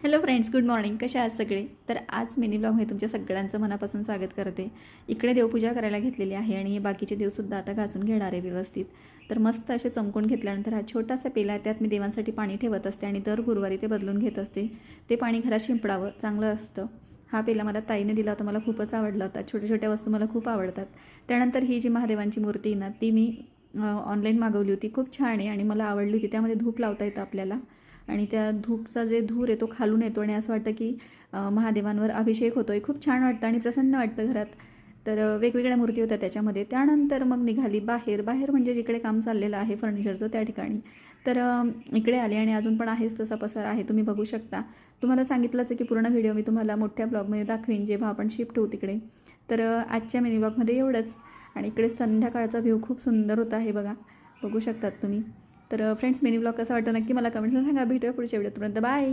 Hello friends, good morning. कशा आहात सगळे? तर आज मिनी ब्लॉगमध्ये तुमच्या सगळ्यांचं मनापासून स्वागत करते. इकडे देवपूजा करायला घेतलेली आहे आणि हे बाकीचे देवसुद्धा आता घासून घेणार आहे व्यवस्थित. तर मस्त असे चमकून घेतल्यानंतर हा छोटासा पेला आहे, त्यात मी देवांसाठी पाणी ठेवत असते आणि दर गुरुवारी ते बदलून घेत असते. ते पाणी घरात शिंपडावं, चांगलं असतं. हा पेला मला ताईने दिला होता, मला खूपच आवडला होता. छोट्या छोट्या वस्तू मला खूप आवडतात. त्यानंतर ही जी महादेवांची मूर्ती आहे ना, ती मी ऑनलाईन मागवली होती. खूप छान आहे आणि मला आवडली होती. त्यामध्ये धूप लावता येतं आपल्याला आणि त्या धूपचा जे धूर आहे तो खालून येतो आणि असं वाटतं की महादेवांवर अभिषेक होतो आहे. खूप छान वाटतं आणि प्रसन्न वाटतं घरात. तर वेगवेगळ्या मूर्ती होत्या त्याच्यामध्ये. त्यानंतर मग निघाली बाहेर बाहेर म्हणजे जिकडे काम चाललेलं आहे फर्निचरचं त्या ठिकाणी. तर इकडे आले आणि अजून पण आहेच तसा पसार आहे, तुम्ही बघू शकता. तुम्हाला सांगितलंच आहे की पूर्ण व्हिडिओ मी तुम्हाला मोठ्या ब्लॉगमध्ये दाखवेन जेव्हा आपण शिफ्ट होऊ तिकडे. तर आजच्या मिनी ब्लॉगमध्ये एवढंच. आणि इकडे संध्याकाळचा व्ह्यू खूप सुंदर होता आहे बघा, बघू शकतात तुम्ही. तर फ्रेंड्स, मिनी ब्लॉग कसा वाटतो नक्की मला कमेंट्समध्ये सांगा. भेटूया पुढच्या व्हिडिओपर्यंत. बाय.